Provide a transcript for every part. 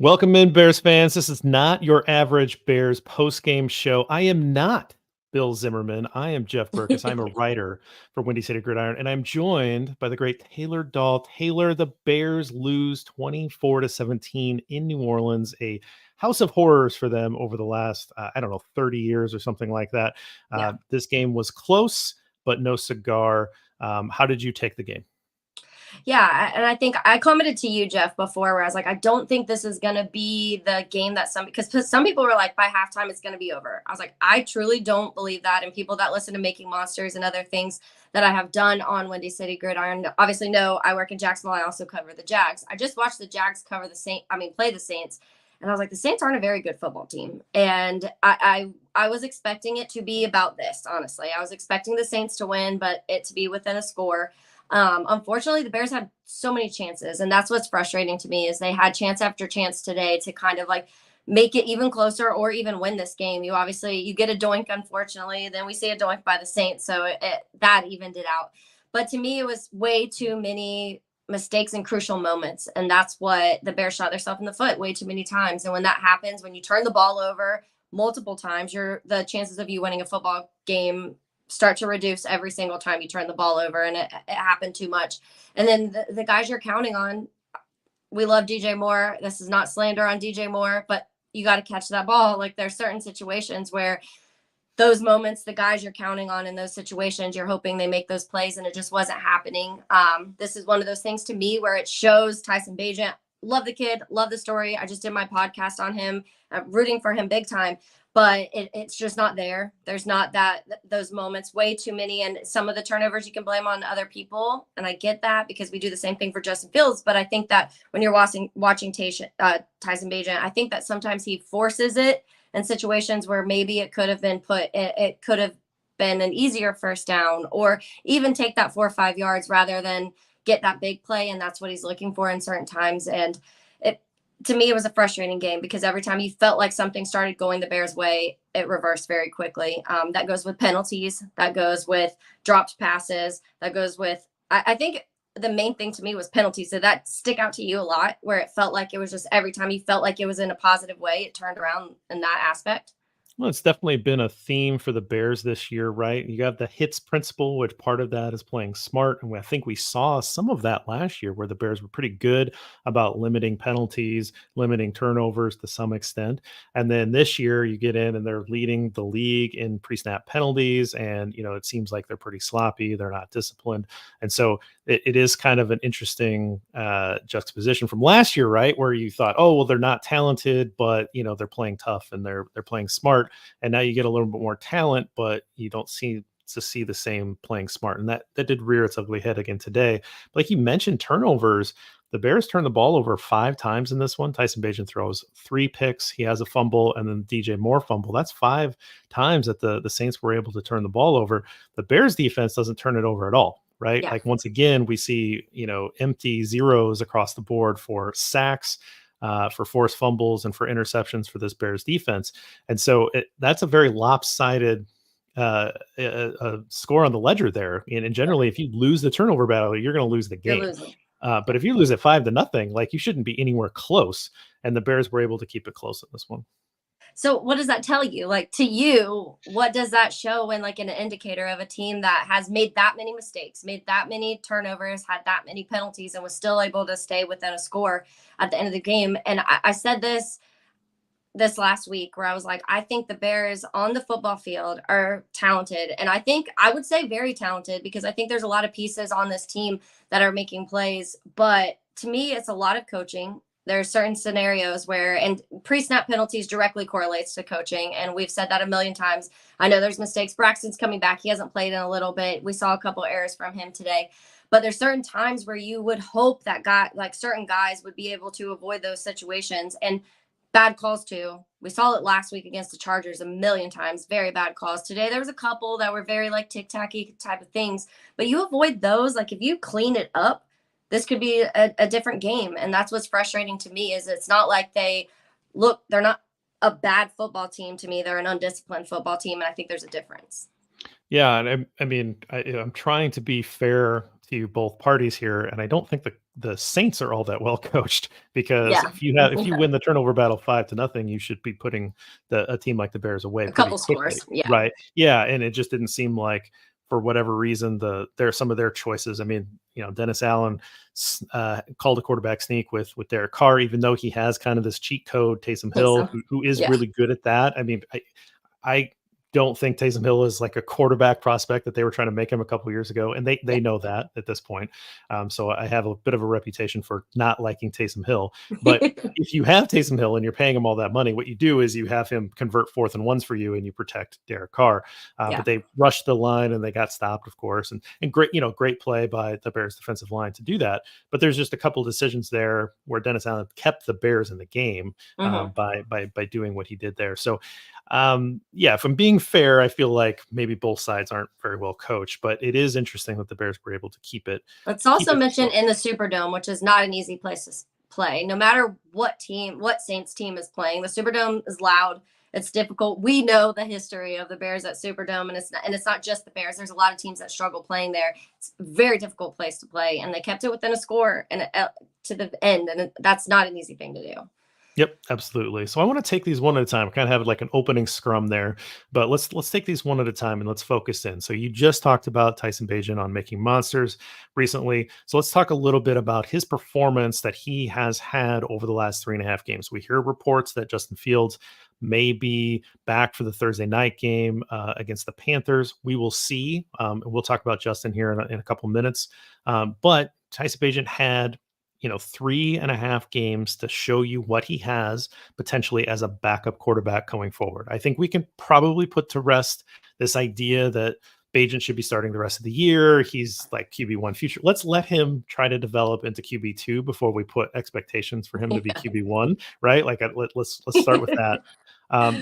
Welcome in, Bears fans. This is not your average Bears post-game show. I am not Bill Zimmerman. I am Jeff Berckes. I'm a writer for Windy City Gridiron, and I'm joined by the great Taylor Dahl. Taylor, the Bears lose 24-17 in New Orleans, a house of horrors for them over the last, 30 years or something like that. Yeah. This game was close, but no cigar. How did you take the game? Yeah. And I think I commented to you, Jeff, before where I was like, I don't think this is going to be the game that because some people were like, by halftime, it's going to be over. I was like, I truly don't believe that. And people that listen to Making Monsters and other things that I have done on Windy City Gridiron obviously know I work in Jacksonville. I also cover the Jags. I just watched the Jags play the Saints. And I was like, the Saints aren't a very good football team. And I was expecting it to be about this, honestly. I was expecting the Saints to win, but it to be within a score. Unfortunately, the Bears had so many chances, and that's what's frustrating to me is they had chance after chance today to kind of like make it even closer or even win this game. You get a doink, unfortunately, then we see a doink by the Saints, so that evened it out. But to me, it was way too many mistakes and crucial moments, and that's what the Bears shot themselves in the foot way too many times. And when that happens, when you turn the ball over multiple times, the chances of you winning a football game start to reduce every single time you turn the ball over, and it happened too much. And then the guys you're counting on, we love DJ Moore. This is not slander on DJ Moore, but you got to catch that ball. Like there's certain situations where those moments, the guys you're counting on in those situations, you're hoping they make those plays, and it just wasn't happening. This is one of those things to me where it shows Tyson Bagent. Love the kid, love the story. I just did my podcast on him. I'm rooting for him big time, but it's just not there. There's not those moments, way too many. And some of the turnovers you can blame on other people. And I get that because we do the same thing for Justin Fields. But I think that when you're watching Tyson Bagent, I think that sometimes he forces it in situations where maybe it could have been it could have been an easier first down, or even take that 4 or 5 yards rather than get that big play. And that's what he's looking for in certain times. And to me, it was a frustrating game because every time you felt like something started going the Bears' way, it reversed very quickly. That goes with penalties. That goes with dropped passes. That goes with, I think the main thing to me was penalties. Did that stick out to you a lot, where it felt like it was just every time you felt like it was in a positive way, it turned around in that aspect? Well, it's definitely been a theme for the Bears this year, right? You got the hits principle, which part of that is playing smart. And I think we saw some of that last year where the Bears were pretty good about limiting penalties, limiting turnovers to some extent. And then this year you get in and they're leading the league in pre-snap penalties. And, it seems like they're pretty sloppy. They're not disciplined. And so it is kind of an interesting juxtaposition from last year, right? Where you thought, oh, well, they're not talented, but, they're playing tough and they're playing smart. And now you get a little bit more talent, but you don't see the same playing smart. And that did rear its ugly head again today. But like you mentioned, turnovers. The Bears turned the ball over 5 times in this one. Tyson Bagent throws 3 picks. He has a fumble, and then DJ Moore fumble. That's 5 times that the Saints were able to turn the ball over. The Bears defense doesn't turn it over at all, right? Yeah. Like once again, we see, empty zeros across the board for sacks, for forced fumbles, and for interceptions for this Bears defense. And so that's a very lopsided score on the ledger there. And generally, if you lose the turnover battle, you're going to lose the You're game. losing. But if you lose it 5-0, like you shouldn't be anywhere close. And the Bears were able to keep it close in this one. So what does that tell you? Like to you, what does that show when like an indicator of a team that has made that many mistakes, made that many turnovers, had that many penalties, and was still able to stay within a score at the end of the game? And I said this last week where I was like, I think the Bears on the football field are talented. And I think I would say very talented because I think there's a lot of pieces on this team that are making plays. But to me, it's a lot of coaching. There are certain scenarios where, and pre-snap penalties directly correlates to coaching. And we've said that a million times. I know there's mistakes. Braxton's coming back. He hasn't played in a little bit. We saw a couple errors from him today. But there's certain times where you would hope that certain guys would be able to avoid those situations. And bad calls too. We saw it last week against the Chargers a million times. Very bad calls. Today there was a couple that were very like tic-tacky type of things. But you avoid those. Like if you clean it up, this could be a different game. And that's what's frustrating to me is it's not like they're not a bad football team to me. They're an undisciplined football team. And I think there's a difference. Yeah. And I'm trying to be fair to both parties here. And I don't think the Saints are all that well coached, because Yeah. if you win the turnover battle 5-0, you should be putting a team like the Bears away A pretty couple quickly, scores. Yeah. right? Yeah, and it just didn't seem like, for whatever reason, some of their choices. I mean, Dennis Allen called a quarterback sneak with Derek Carr, even though he has kind of this cheat code. Taysom Hill, So, who is yeah. really good at that. I mean, I don't think Taysom Hill is like a quarterback prospect that they were trying to make him a couple years ago, and they know that at this point. So I have a bit of a reputation for not liking Taysom Hill. But Yeah. if you have Taysom Hill and you're paying him all that money, what you do is you have him convert 4th and 1s for you, and you protect Derek Carr. Yeah. But they rushed the line and they got stopped, of course, and great play by the Bears defensive line to do that. But there's just a couple decisions there where Dennis Allen kept the Bears in the game, Hmm. by doing what he did there. So yeah, if I'm being fair, I feel like maybe both sides aren't very well coached, but it is interesting that the Bears were able to Let's keep also it mention in the close. Superdome, which is not an easy place to play. No matter what Saints team is playing, the Superdome is loud. It's difficult. We know the history of the Bears at Superdome, and it's not just the Bears. There's a lot of teams that struggle playing there. It's a very difficult place to play, and they kept it within a score and to the end, and that's not an easy thing to do. Yep, absolutely. So I want to take these one at a time. I kind of have like an opening scrum there, but let's take these one at a time and let's focus in. So you just talked about Tyson Bagent on Making Monsters recently. So let's talk a little bit about his performance that he has had over the last 3.5 games. We hear reports that Justin Fields may be back for the Thursday night game against the Panthers. We will see. And we'll talk about Justin here in a couple minutes. But Tyson Bagent had 3.5 games to show you what he has potentially as a backup quarterback going forward. I think we can probably put to rest this idea that Bagent should be starting the rest of the year. He's like QB1 future. Let's let him try to develop into QB2 before we put expectations for him to be QB1, right? Like let's start with that.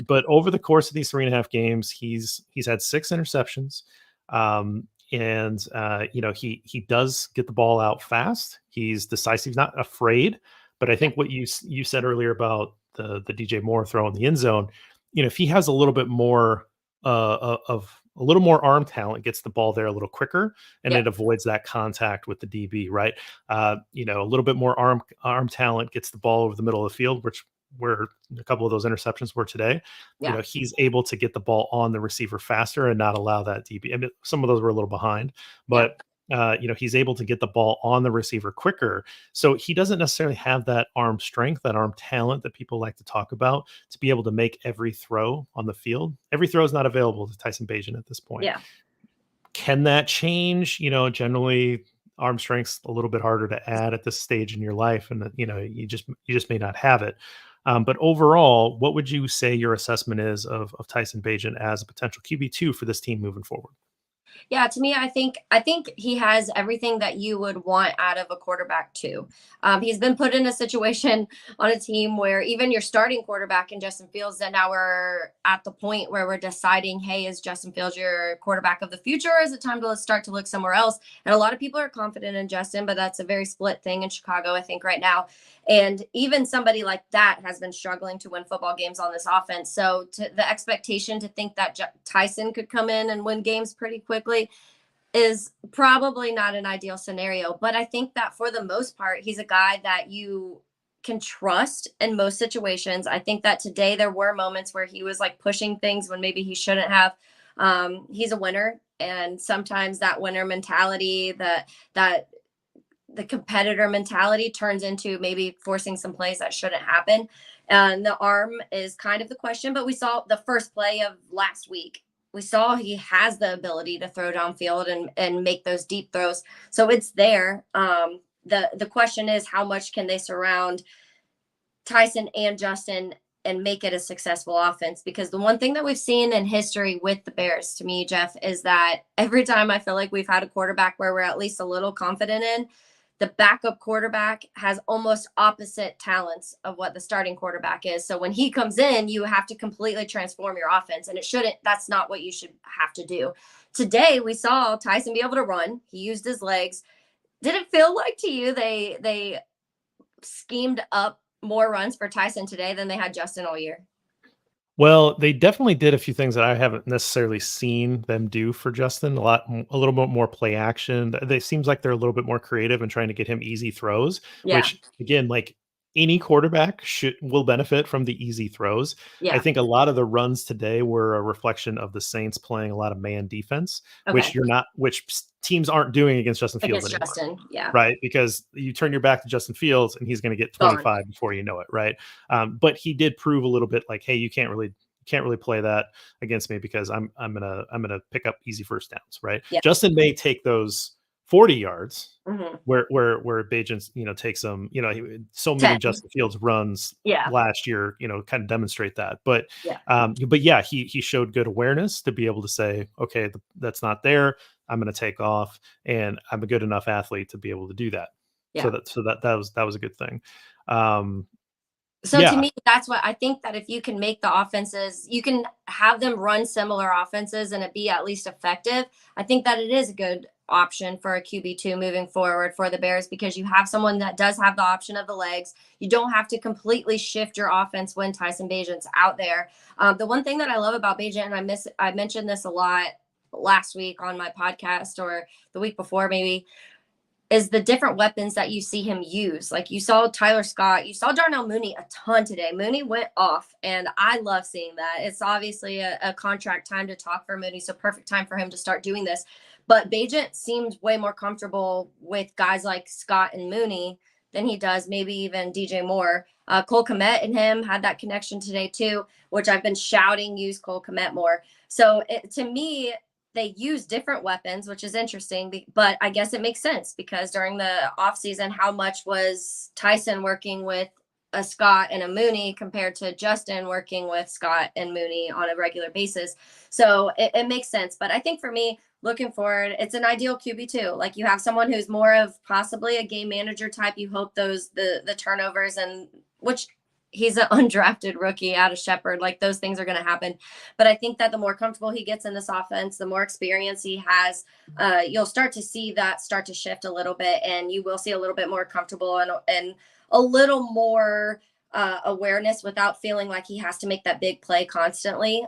But over the course of these 3.5 games, he's had 6 interceptions. And he does get the ball out fast. He's decisive, not afraid. But I Yeah. think what you said earlier about the DJ Moore throw in the end zone, if he has a little bit more of a little more arm talent, gets the ball there a little quicker, and Yep. it avoids that contact with the DB, right? A little bit more arm talent, gets the ball over the middle of the field, which where a couple of those interceptions were today. Yeah. He's able to get the ball on the receiver faster and not allow that DB. I mean, some of those were a little behind, Yeah. but he's able to get the ball on the receiver quicker. So he doesn't necessarily have that arm strength, that arm talent that people like to talk about to be able to make every throw on the field. Every throw is not available to Tyson Bagent at this point. Yeah. Can that change? Generally arm strength's a little bit harder to add at this stage in your life, and you just may not have it. But overall, what would you say your assessment is of Tyson Bagent as a potential QB2 for this team moving forward? Yeah, to me, I think he has everything that you would want out of a quarterback too. He's been put in a situation on a team where even your starting quarterback in Justin Fields, that now we're at the point where we're deciding, hey, is Justin Fields your quarterback of the future, or is it time to start to look somewhere else? And a lot of people are confident in Justin, but that's a very split thing in Chicago, I think, right now. And even somebody like that has been struggling to win football games on this offense. So the expectation to think that Tyson could come in and win games pretty quickly is probably not an ideal scenario. But I think that for the most part, he's a guy that you can trust in most situations. I think that today there were moments where he was like pushing things when maybe he shouldn't have. He's a winner, and sometimes that winner mentality, that the competitor mentality turns into maybe forcing some plays that shouldn't happen. And the arm is kind of the question, but we saw the first play of last week. We saw he has the ability to throw downfield and make those deep throws. So it's there. The question is, how much can they surround Tyson and Justin and make it a successful offense? Because the one thing that we've seen in history with the Bears, to me, Jeff, is that every time I feel like we've had a quarterback where we're at least a little confident in, the backup quarterback has almost opposite talents of what the starting quarterback is. So when he comes in, you have to completely transform your offense, and that's not what you should have to do. Today, we saw Tyson be able to run. He used his legs. Did it feel like to you they schemed up more runs for Tyson today than they had Justin all year? Well, they definitely did a few things that I haven't necessarily seen them do for Justin. A little bit more play action. It seems like they're a little bit more creative in trying to get him easy throws, Yeah. which again, like any quarterback will benefit from the easy throws. I Yeah. think a lot of the runs today were a reflection of the Saints playing a lot of man defense, Okay. which teams aren't doing against Justin Fields Against anymore. Justin. Yeah. Right, because you turn your back to Justin Fields and he's going to get Gone. 25 before you know it, right? But he did prove a little bit like, hey, you can't really play that against me because I'm gonna pick up easy first downs, right? Yeah. Justin may take those 40 yards Hmm. where Bagent, takes them, so many 10. Justin Fields runs Yeah. last year, kind of demonstrate that. Yeah. But yeah, he showed good awareness to be able to say, okay, that's not there. I'm going to take off, and I'm a good enough athlete to be able to do that. Yeah. That was a good thing. Um, So to yeah, me, that's what I think, that if you can make the offenses, you can have them run similar offenses and it be at least effective. I think that it is a good option for a QB2 moving forward for the Bears, because you have someone that does have the option of the legs. You don't have to completely shift your offense when Tyson Bagent's out there. The one thing that I love about Bagent, and I mentioned this a lot last week on my podcast, or the week before maybe, is the different weapons that you see him use. Like, you saw Tyler Scott, you saw Darnell Mooney a ton today. Mooney went off, and I love seeing that. It's obviously a contract time to talk for Mooney, so perfect time for him to start doing this. But Bagent seems way more comfortable with guys like Scott and Mooney than he does maybe even DJ Moore. Cole Kmet and him had that connection today too, which I've been shouting, use Cole Kmet more. So to me, they use different weapons, which is interesting, but I guess it makes sense, because during the offseason, how much was Tyson working with a Scott and a Mooney compared to Justin working with Scott and Mooney on a regular basis? So it makes sense. But I think for me, looking forward, it's an ideal QB2. Like, you have someone who's more of possibly a game manager type. You hope the turnovers, and which he's an undrafted rookie out of Shepherd, like those things are going to happen. But I think that the more comfortable he gets in this offense, the more experience he has, you'll start to see that start to shift a little bit, and you will see a little bit more comfortable, and a little more awareness without feeling like he has to make that big play constantly.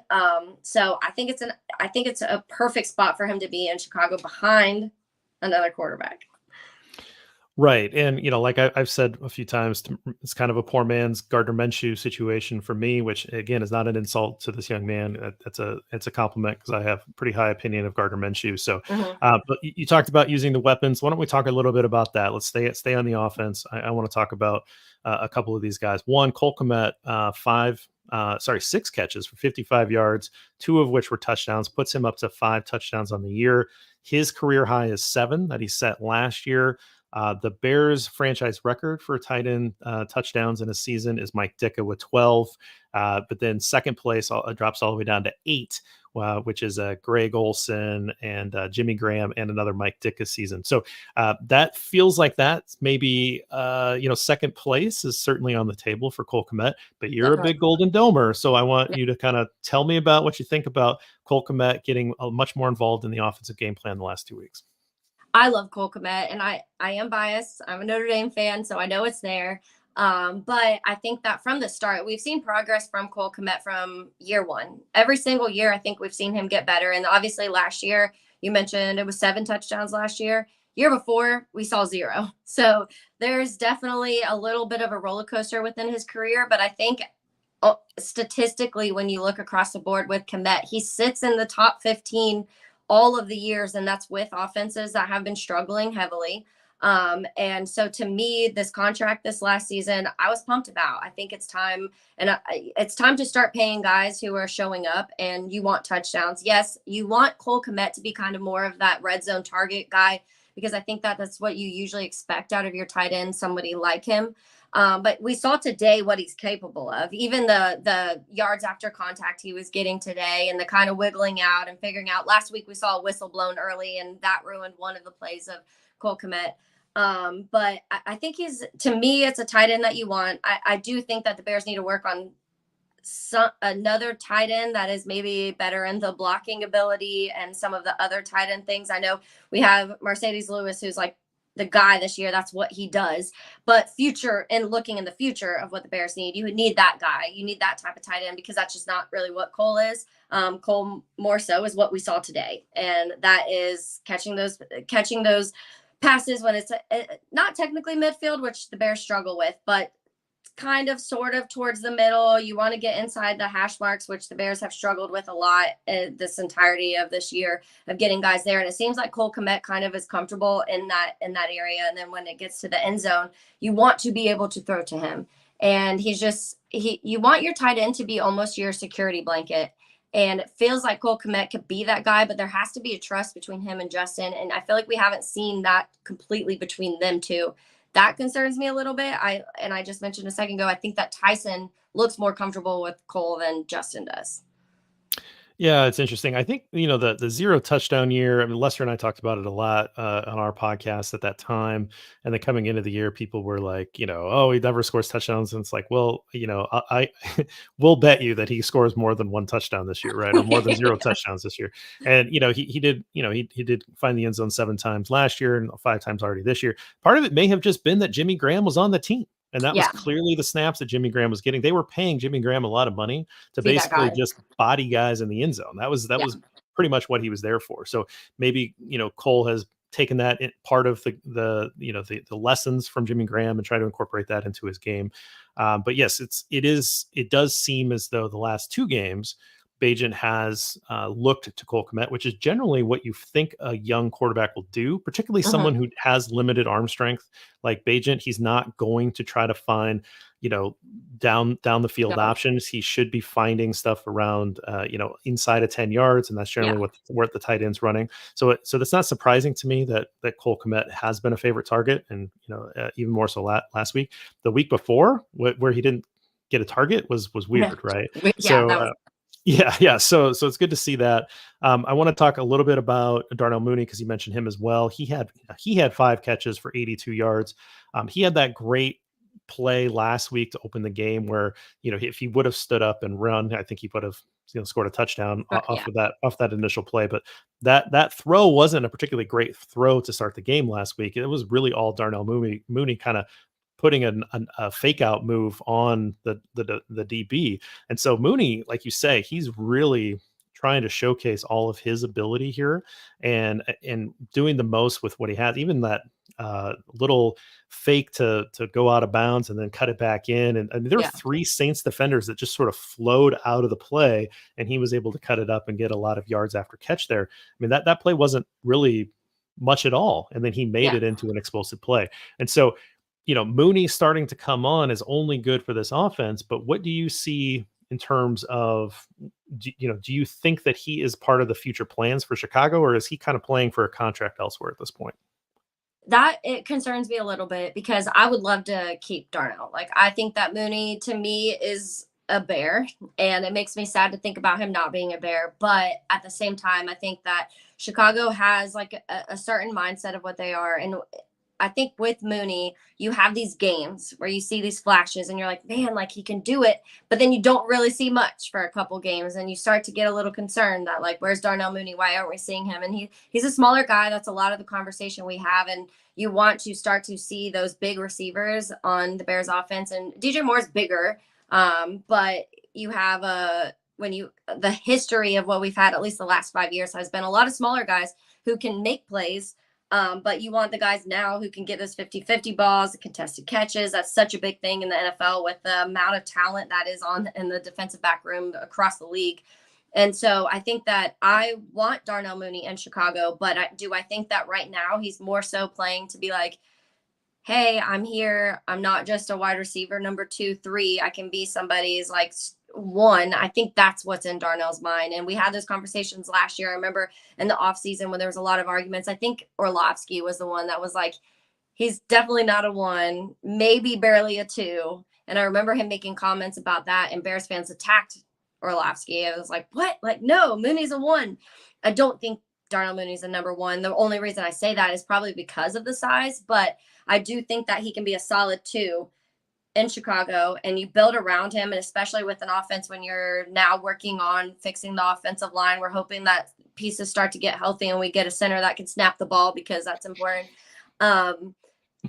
So I think it's a perfect spot for him to be in Chicago behind another quarterback. right. And, like I've said a few times, it's kind of a poor man's Gardner Minshew situation for me, which again is not an insult to this young man. It's a compliment, because I have a pretty high opinion of Gardner Minshew. So, Mm-hmm. but you talked about using the weapons. Why don't we talk a little bit about that? Let's stay on the offense. I want to talk about a couple of these guys. One, Cole Kmet, 6 catches for 55 yards, 2 of which were touchdowns, puts him up to 5 touchdowns on the year. His career high is 7 that he set last year. The Bears franchise record for tight end touchdowns in a season is Mike Ditka with 12. But then second place drops all the way down to 8, which is Greg Olson and Jimmy Graham and another Mike Ditka season. So that feels like that's maybe, second place is certainly on the table for Cole Kmet, but you're a Definitely. big Golden Domer. So I want Yeah. you to kind of tell me about what you think about Cole Kmet getting much more involved in the offensive game plan the last 2 weeks. I love Cole Kmet, and I am biased. I'm a Notre Dame fan, so I know it's there. But I think that from the start, we've seen progress from Cole Kmet from year one. Every single year, I think we've seen him get better. And obviously, last year, you mentioned it was 7 touchdowns last year. Year before, we saw 0. So there's definitely a little bit of a roller coaster within his career. But I think statistically, when you look across the board with Kmet, he sits in the top 15 all of the years, and that's with offenses that have been struggling heavily. And so to me, this contract this last season, I was pumped about. I think it's time, and it's time to start paying guys who are showing up, and you want touchdowns. Yes, you want Cole Kmet to be kind of more of that red zone target guy, because I think that that's what you usually expect out of your tight end, somebody like him. But we saw today what he's capable of. Even the yards after contact he was getting today, and the kind of wiggling out and figuring out. Last week we saw a whistle blown early, and that ruined one of the plays of Cole Kmet. But I think to me, it's a tight end that you want. I do think that the Bears need to work on another tight end that is maybe better in the blocking ability and some of the other tight end things. I know we have Mercedes Lewis, who's like the guy this year. That's what he does. But future and looking in the future of what the Bears need, you would need that guy. You need that type of tight end because that's just not really what Cole is. Cole more so is what we saw today, and that is catching those passes when it's not technically midfield, which the Bears struggle with, but kind of sort of towards the middle. You want to get inside the hash marks, which the Bears have struggled with a lot this entirety of this year of getting guys there. And it seems like Cole Kmet kind of is comfortable in that area. And then when it gets to the end zone, you want to be able to throw to him. And you want your tight end to be almost your security blanket. And it feels like Cole Kmet could be that guy, but there has to be a trust between him and Justin. And I feel like we haven't seen that completely between them two. That concerns me a little bit. I just mentioned a second ago, I think that Tyson looks more comfortable with Cole than Justin does. Yeah, it's interesting. I think, the 0 touchdown year, I mean, Lester and I talked about it a lot on our podcast at that time. And then coming into the year, people were like, oh, he never scores touchdowns. And it's like, well, I will bet you that he scores more than 1 touchdown this year, right? Or more than 0 touchdowns this year. And, he did, he did find the end zone 7 times last year and 5 times already this year. Part of it may have just been that Jimmy Graham was on the team. And that was clearly the snaps that Jimmy Graham was getting. They were paying Jimmy Graham a lot of money to basically just body guys in the end zone. That was pretty much what he was there for. So maybe, Cole has taken that part of the lessons from Jimmy Graham and try to incorporate that into his game. But yes, it does seem as though the last 2 games, Bagent has looked to Cole Kmet, which is generally what you think a young quarterback will do, particularly someone who has limited arm strength like Bagent. He's not going to try to find, down the field options. He should be finding stuff around, inside of 10 yards. And that's generally what the tight end's running. So that's not surprising to me that Cole Kmet has been a favorite target. And, even more so last week. The week before, where he didn't get a target was weird, right? Yeah. So it's good to see that. I want to talk a little bit about Darnell Mooney because you mentioned him as well. He had 5 catches for 82 yards. He had that great play last week to open the game where, if he would have stood up and run, I think he would have scored a touchdown off that initial play. But that throw wasn't a particularly great throw to start the game last week. It was really all Darnell Mooney kind of putting a fake out move on the DB. And so Mooney, like you say, he's really trying to showcase all of his ability here and doing the most with what he has. Even that little fake to go out of bounds and then cut it back in. And there were 3 Saints defenders that just sort of flowed out of the play, and he was able to cut it up and get a lot of yards after catch there. I mean, that play wasn't really much at all. And then he made it into an explosive play. And so, Mooney starting to come on is only good for this offense, but what do you see in terms of, do you think that he is part of the future plans for Chicago, or is he kind of playing for a contract elsewhere at this point? That it concerns me a little bit because I would love to keep Darnell. Like, I think that Mooney to me is a Bear, and it makes me sad to think about him not being a Bear. But at the same time, I think that Chicago has like a certain mindset of what they are. And I think with Mooney, you have these games where you see these flashes and you're like, man, like he can do it. But then you don't really see much for a couple games and you start to get a little concerned that like, where's Darnell Mooney? Why aren't we seeing him? And he's a smaller guy. That's a lot of the conversation we have. And you want to start to see those big receivers on the Bears offense. And DJ Moore's bigger. But you have the history of what we've had, at least the last 5 years, has been a lot of smaller guys who can make plays. But you want the guys now who can get those 50-50 balls, the contested catches. That's such a big thing in the NFL with the amount of talent that is in the defensive back room across the league. And so I think that I want Darnell Mooney in Chicago, but I think that right now he's more so playing to be like, hey, I'm here. I'm not just a wide receiver, number 2, 3. I can be somebody's like 1. I think that's what's in Darnell's mind. And we had those conversations last year. I remember in the offseason when there was a lot of arguments. I think Orlovsky was the one that was like, he's definitely not a 1, maybe barely a 2. And I remember him making comments about that, and Bears fans attacked Orlovsky. I was like, what? Like, no, Mooney's a 1. I don't think Darnell Mooney's a number 1. The only reason I say that is probably because of the size, but I do think that he can be a solid 2 in Chicago, and you build around him. And especially with an offense, when you're now working on fixing the offensive line, we're hoping that pieces start to get healthy and we get a center that can snap the ball because that's important. Um,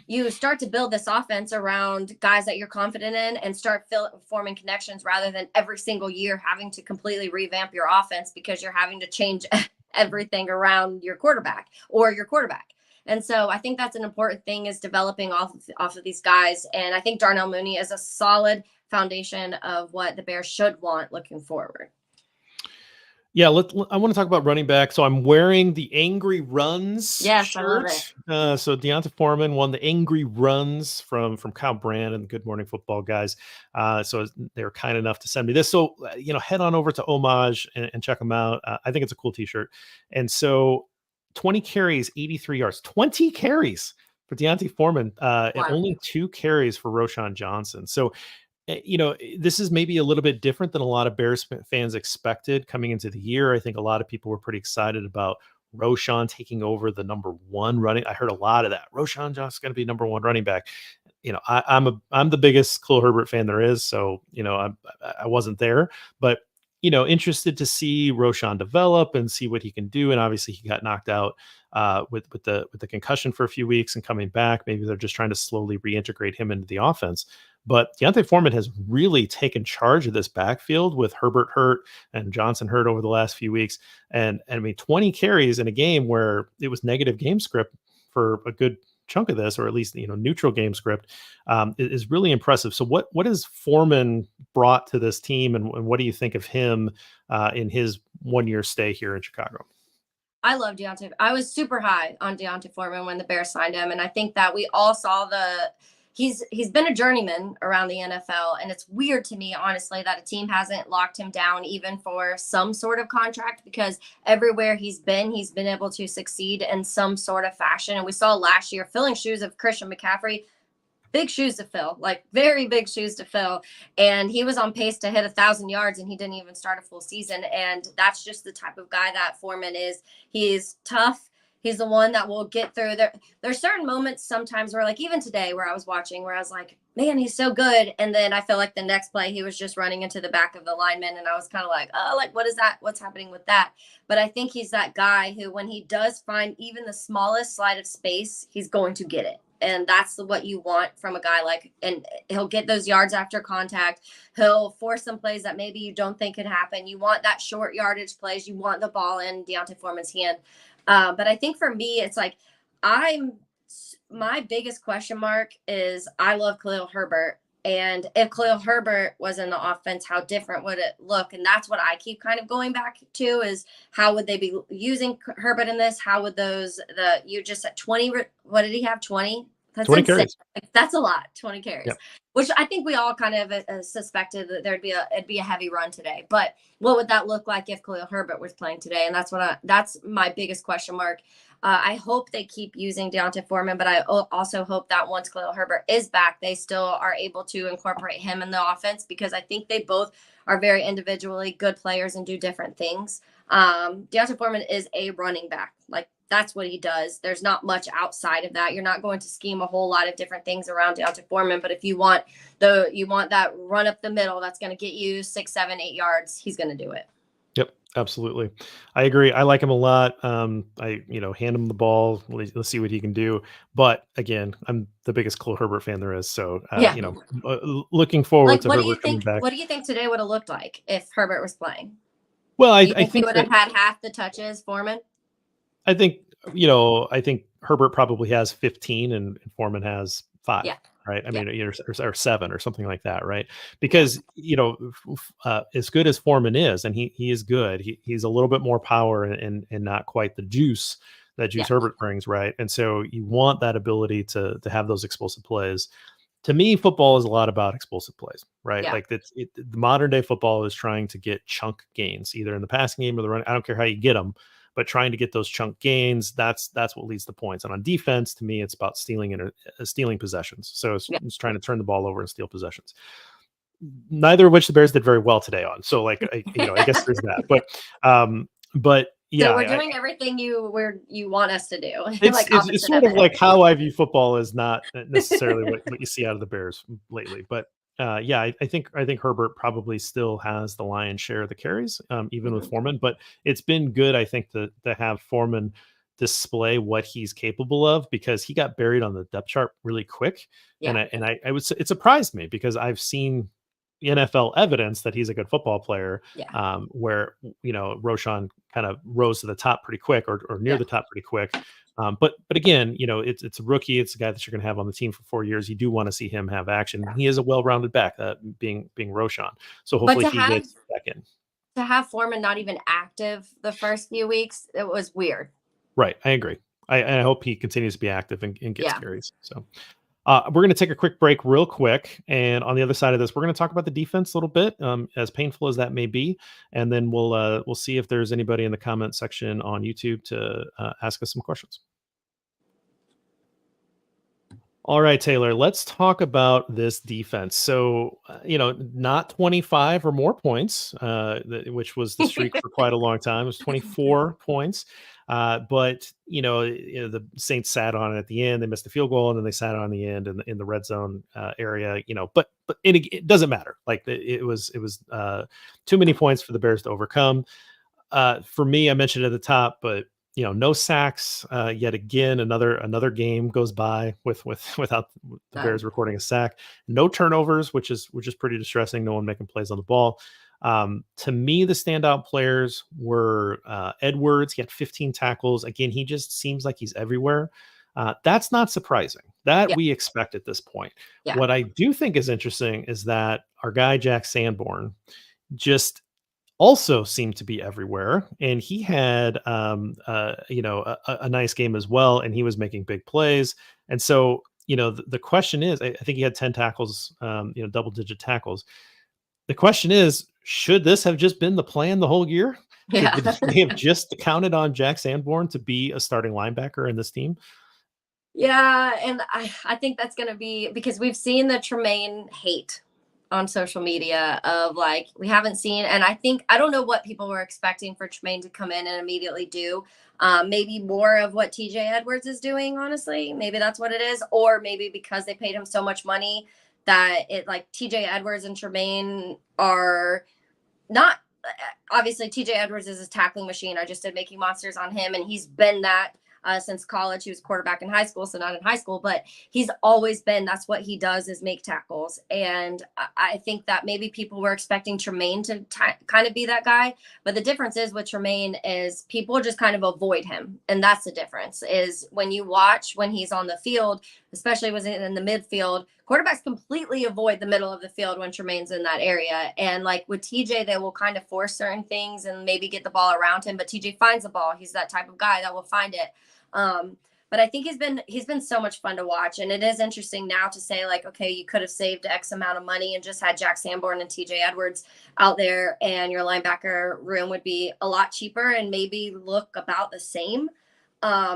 you start to build this offense around guys that you're confident in and start forming connections rather than every single year having to completely revamp your offense because you're having to change everything around your quarterback or your quarterback. And so I think that's an important thing is developing off of these guys. And I think Darnell Mooney is a solid foundation of what the Bears should want looking forward. Yeah, I want to talk about running back. So I'm wearing the Angry Runs Yes, I love shirt. it. So Deonta Foreman won the Angry Runs from Kyle Brand and the Good Morning Football guys. So they were kind enough to send me this. So head on over to Homage and check them out. I think it's a cool T-shirt. And so 20 carries, 83 yards, 20 carries for Deonta Foreman, and only 2 carries for Roschon Johnson. So this is maybe a little bit different than a lot of Bears fans expected coming into the year. I think a lot of people were pretty excited about Roschon taking over the number 1 running. I heard a lot of that. Roschon Johnson's going to be number 1 running back. I'm the biggest Khalil Herbert fan there is, so I wasn't there, but interested to see Roschon develop and see what he can do. And obviously, he got knocked out with the concussion for a few weeks and coming back. Maybe they're just trying to slowly reintegrate him into the offense. But Deonta Foreman has really taken charge of this backfield with Herbert hurt and Johnson hurt over the last few weeks. And I mean, 20 carries in a game where it was negative game script for a good chunk of this, or at least neutral game script, is really impressive. So what has Foreman brought to this team, and what do you think of him in his 1-year stay here in Chicago? I love Deonta. I was super high on Deonta Foreman when the Bears signed him, and I think that we all saw he's been a journeyman around the NFL, and it's weird to me, honestly, that a team hasn't locked him down even for some sort of contract, because everywhere he's been able to succeed in some sort of fashion. And we saw last year filling shoes of Christian McCaffrey. Big shoes to fill, like very big shoes to fill. And he was on pace to hit 1,000 yards, and he didn't even start a full season. And that's just the type of guy that Foreman is. He's tough. He's the one that will get through. There's certain moments sometimes where, like even today, where I was watching, where I was like, man, he's so good. And then I feel like the next play, he was just running into the back of the lineman. And I was kind of like, oh, like, what is that? What's happening with that? But I think he's that guy who, when he does find even the smallest slide of space, he's going to get it. And that's what you want from a guy and he'll get those yards after contact. He'll force some plays that maybe you don't think could happen. You want that short yardage plays. You want the ball in Deonta Foreman's hand. But I think for me, it's like, my biggest question mark is I love Khalil Herbert. And if Khalil Herbert was in the offense, how different would it look? And that's what I keep kind of going back to, is how would they be using Herbert in this? How would you just at 20, what did he have? 20? That's 20 carries. That's a lot, 20 carries, yep. Which I think we all kind of suspected that it'd be a heavy run today. But what would that look like if Khalil Herbert was playing today? And that's my biggest question mark. I hope they keep using Deonta Foreman, but I also hope that once Khalil Herbert is back, they still are able to incorporate him in the offense, because I think they both are very individually good players and do different things. Deonta Foreman is a running back. Like, that's what he does. There's not much outside of that. You're not going to scheme a whole lot of different things around Deonta Foreman, but if you want that run up the middle that's going to get you 6, 7, 8 yards, he's going to do it. Yep, absolutely. I agree. I like him a lot. I hand him the ball. Let's see what he can do. But again, I'm the biggest Khalil Herbert fan there is. So looking forward to Herbert coming back. What do you think today would have looked like if Herbert was playing? Well, I think he would have had half the touches, Foreman. I think Herbert probably has 15 and Foreman has 5. Yeah. Right. I mean, or 7 or something like that. Right. Because, as good as Foreman is, and he is good, he's a little bit more power and not quite the juice that Herbert brings. Right. And so you want that ability to have those explosive plays. To me, football is a lot about explosive plays, right? Yeah. Like the modern day football is trying to get chunk gains, either in the passing game or the run. I don't care how you get them, but trying to get those chunk gains, that's what leads to points. And on defense, to me, it's about stealing possessions. So it's trying to turn the ball over and steal possessions. Neither of which the Bears did very well today on. So I guess there's that. But yeah, so we're doing everything you want us to do. It's sort of like how I view football is not necessarily what you see out of the Bears lately. But I think Herbert probably still has the lion's share of the carries, even with Foreman. But it's been good, I think, to have Foreman display what he's capable of, because he got buried on the depth chart really quick. Yeah. I would say it surprised me, because I've seen NFL evidence that he's a good football player, Yeah. where, Roshan kind of rose to the top pretty quick, or near Yeah. the top pretty quick. But again, it's a rookie. It's a guy that you're going to have on the team for 4 years. You do want to see him have action. Yeah. He is a well-rounded back, being Roshan. So But hopefully he gets back in. to have Foreman not even active the first few weeks, it was weird. Right, I agree. I hope he continues to be active and gets Yeah. carries. So we're going to take a quick break, real quick, and on the other side of this, we're going to talk about the defense a little bit, as painful as that may be, and then we'll see if there's anybody in the comment section on YouTube to ask us some questions. All right, Taylor, let's talk about this defense. So, not 25 or more points, which was the streak for quite a long time. It was 24 points. But, the Saints sat on it at the end. They missed the field goal, and then they sat on the end in the red zone area, but it doesn't matter. Like, it was too many points for the Bears to overcome. For me, I mentioned at the top, but no sacks. Yet again, another game goes by without the Bears recording a sack. No turnovers, which is pretty distressing. No one making plays on the ball. To me, the standout players were Edwards. He had 15 tackles. Again, he just seems like he's everywhere. That's not surprising. That Yeah. we expect at this point. Yeah. What I do think is interesting is that our guy Jack Sanborn just also seemed to be everywhere, and he had a nice game as well, and he was making big plays. And so the question is, I think he had 10 tackles, double digit tackles. The question is, should this have just been the plan the whole year? Yeah. Did they have just counted on Jack Sanborn to be a starting linebacker in this team? Yeah, and I think that's going to be because we've seen the Tremaine hate on social media of like we haven't seen, and I don't know what people were expecting for Tremaine to come in and immediately do. Maybe more of what TJ Edwards is doing, honestly. Maybe that's what it is, or maybe because they paid him so much money that it like TJ Edwards and Tremaine are not obviously TJ Edwards is a tackling machine. I just did Making Monsters on him, and he's been that since college. He was quarterback in high school, so not in high school, but he's always been. That's what he does is make tackles. And I think that maybe people were expecting Tremaine to kind of be that guy, but the difference is with Tremaine is people just kind of avoid him, and that's the difference. Is when you watch when he's on the field, especially was in the midfield. Quarterbacks completely avoid the middle of the field when Tremaine's in that area. And like with TJ, they will kind of force certain things and maybe get the ball around him. But TJ finds the ball. He's that type of guy that will find it. But I think he's been so much fun to watch. And it is interesting now to say, like, okay, you could have saved X amount of money and just had Jack Sanborn and TJ Edwards out there, and your linebacker room would be a lot cheaper and maybe look about the same.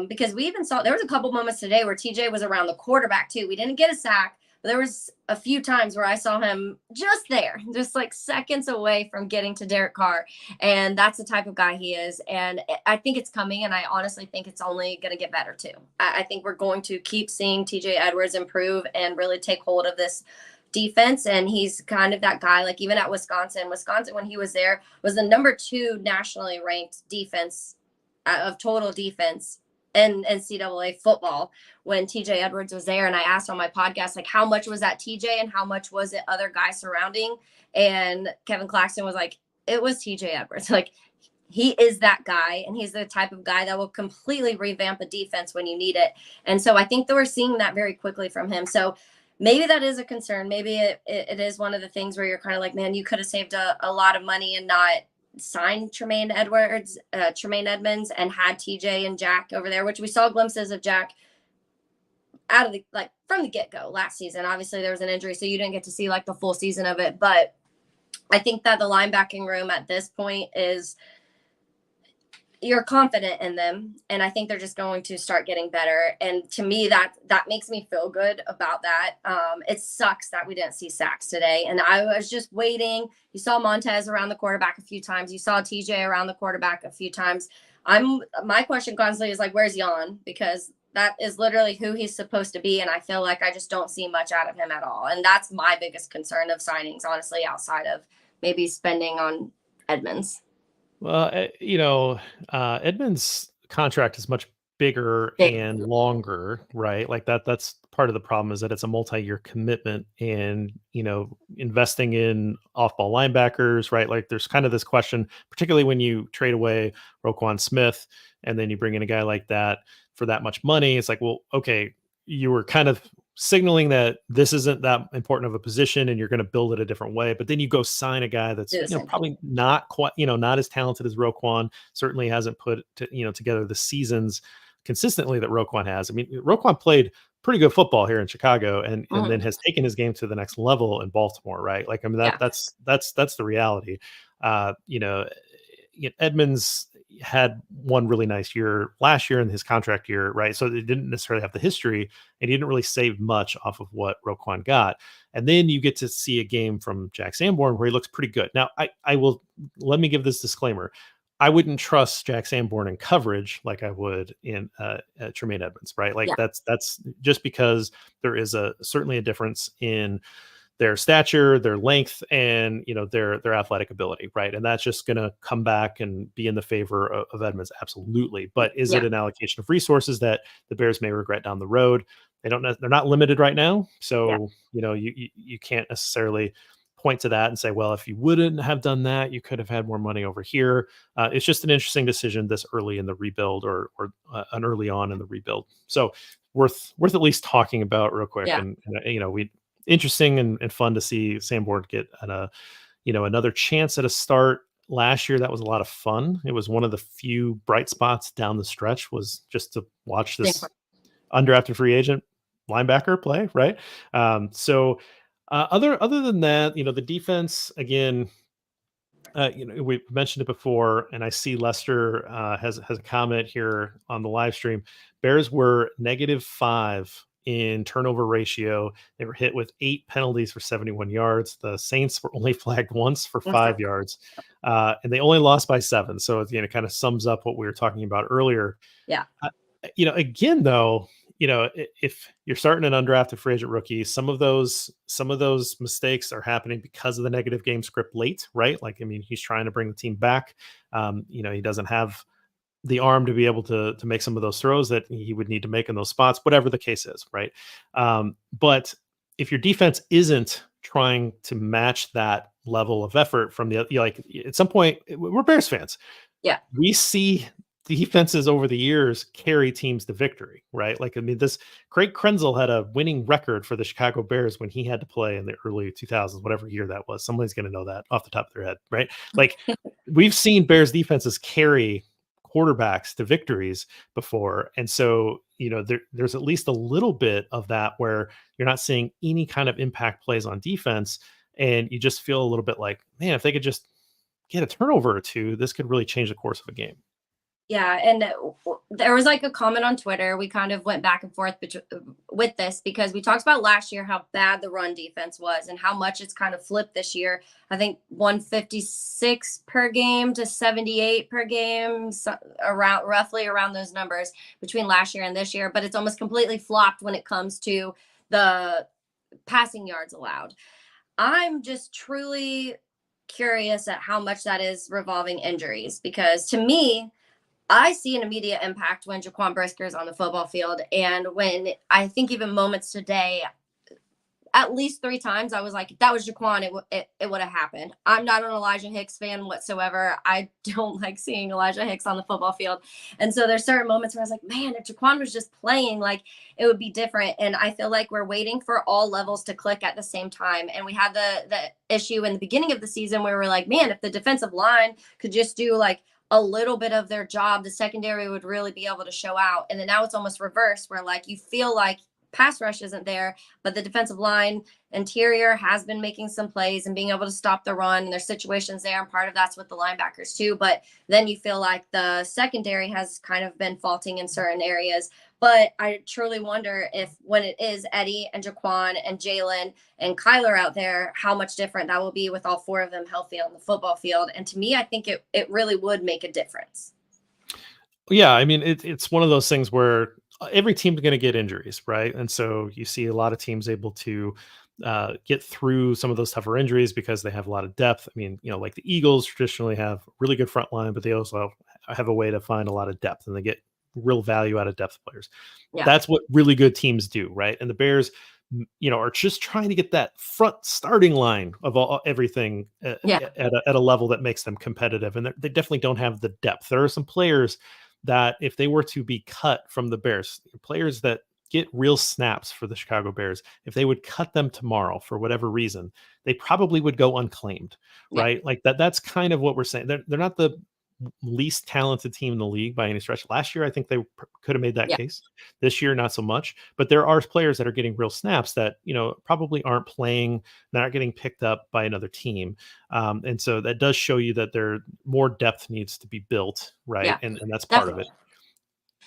Because we even saw there was a couple moments today where TJ was around the quarterback too. We didn't get a sack, but there was a few times where I saw him just there, just like seconds away from getting to Derek Carr. And that's the type of guy he is. And I think it's coming. And I honestly think it's only going to get better too. I think we're going to keep seeing TJ Edwards improve and really take hold of this defense. And he's kind of that guy, like even at Wisconsin, when he was there, was the number 2 nationally ranked defense of total defense in NCAA football when TJ Edwards was there. And I asked on my podcast, like, how much was that TJ and how much was it other guys surrounding? And Kevin Claxton was like, it was TJ Edwards. Like, he is that guy, and he's the type of guy that will completely revamp a defense when you need it. And so I think that we're seeing that very quickly from him. So maybe that is a concern. Maybe it is one of the things where you're kind of like, man, you could have saved a lot of money and not signed Tremaine Edmonds, and had TJ and Jack over there, which we saw glimpses of Jack out of the like from the get-go last season. Obviously there was an injury, so you didn't get to see like the full season of it. But I think that the linebacking room at this point is you're confident in them, and I think they're just going to start getting better. And to me, that makes me feel good about that. It sucks that we didn't see sacks today, and I was just waiting. You saw Montez around the quarterback a few times. You saw TJ around the quarterback a few times. My question constantly is like, where's Jan? Because that is literally who he's supposed to be, and I feel like I just don't see much out of him at all. And that's my biggest concern of signings, honestly, outside of maybe spending on Edmonds. Well, Edmonds' contract is much bigger Big. and longer, right? Like that's part of the problem is that it's a multi-year commitment and, investing in off-ball linebackers, right? Like there's kind of this question, particularly when you trade away Roquan Smith and then you bring in a guy like that for that much money. It's like, well, okay, you were kind of signaling that this isn't that important of a position and you're going to build it a different way. But then you go sign a guy that's, Do the same thing. probably not quite, not as talented as Roquan, certainly hasn't put together the seasons consistently that Roquan has. I mean, Roquan played pretty good football here in Chicago and then Mhm. has taken his game to the next level in Baltimore, right? Like, I mean, Yeah. that's the reality. Uh, you know, Edmonds had one really nice year last year in his contract year, right? So they didn't necessarily have the history, and he didn't really save much off of what Roquan got. And then you get to see a game from Jack Sanborn where he looks pretty good. Now, I will let me give this disclaimer. I wouldn't trust Jack Sanborn in coverage like I would in Tremaine Edmonds, right? Like Yeah. that's just because there is certainly a difference in their stature, their length, and their athletic ability, right? And that's just going to come back and be in the favor of Edmonds, absolutely. But is it Yeah. an allocation of resources that the Bears may regret down the road? They don't know, they're not limited right now, Yeah. so you can't necessarily point to that and say, well, if you wouldn't have done that, you could have had more money over here. It's just an interesting decision this early in the rebuild, or an early on in the rebuild. So worth at least talking about real quick, Yeah. and we interesting and fun to see Sanborn get another chance at a start last year. That was a lot of fun. It was one of the few bright spots down the stretch was just to watch Same this for undrafted free agent linebacker play, right? So other than that, the defense again. We mentioned it before, and I see Lester has a comment here on the live stream. Bears were -5 in turnover ratio. They were hit with 8 penalties for 71 yards. The Saints were only flagged once for What's that? 5 yards, and they only lost by 7. So it kind of sums up what we were talking about earlier. Yeah. Uh, again, though, if you're starting an undrafted free agent rookie, some of those mistakes are happening because of the negative game script late, right? Like, I mean, he's trying to bring the team back. He doesn't have the arm to be able to make some of those throws that he would need to make in those spots, whatever the case is, right? But if your defense isn't trying to match that level of effort from like at some point, we're Bears fans, Yeah. we see defenses over the years carry teams to victory, right? Like, I mean, this Craig Krenzel had a winning record for the Chicago Bears when he had to play in the early 2000s, whatever year that was. Somebody's going to know that off the top of their head, right? Like, we've seen Bears defenses carry quarterbacks to victories before. And so, there's at least a little bit of that where you're not seeing any kind of impact plays on defense. And you just feel a little bit like, man, if they could just get a turnover or two, this could really change the course of a game. Yeah, and there was like a comment on Twitter. We kind of went back and forth with this because we talked about last year how bad the run defense was and how much it's kind of flipped this year. I think 156 per game to 78 per game, so roughly around those numbers between last year and this year. But it's almost completely flopped when it comes to the passing yards allowed. I'm just truly curious at how much that is revolving injuries because to me, I see an immediate impact when Jaquan Brisker is on the football field. And when I think even moments today, at least 3 times, I was like, if that was Jaquan, it would have happened. I'm not an Elijah Hicks fan whatsoever. I don't like seeing Elijah Hicks on the football field. And so there's certain moments where I was like, man, if Jaquan was just playing, like it would be different. And I feel like we're waiting for all levels to click at the same time. And we had the issue in the beginning of the season where we're like, man, if the defensive line could just do like a little bit of their job, the secondary would really be able to show out. And then now it's almost reversed where like you feel like pass rush isn't there, but the defensive line interior has been making some plays and being able to stop the run. And there's situations there. And part of that's with the linebackers too. But then you feel like the secondary has kind of been faulting in certain areas. But I truly wonder if when it is Eddie and Jaquan and Jalen and Kyler out there, how much different that will be with all 4 of them healthy on the football field. And to me, I think it really would make a difference. Yeah, I mean, it's one of those things where every team's going to get injuries, right? And so you see a lot of teams able to get through some of those tougher injuries because they have a lot of depth. I mean, like the Eagles traditionally have really good front line, but they also have a way to find a lot of depth, and they get real value out of depth players. Yeah. That's what really good teams do, right? And the Bears, are just trying to get that front starting line of everything Yeah. at a level that makes them competitive. And they definitely don't have the depth. There are some players that if they were to be cut from the Bears, players that get real snaps for the Chicago Bears, if they would cut them tomorrow for whatever reason, they probably would go unclaimed, Yeah. right? Like that's kind of what we're saying. They're not the least talented team in the league by any stretch. Last year, I think they could have made that Yeah. case. This year, not so much. But there are players that are getting real snaps that probably aren't playing, not getting picked up by another team, and so that does show you that there more depth needs to be built, right? Yeah. And that's part of it. Definitely.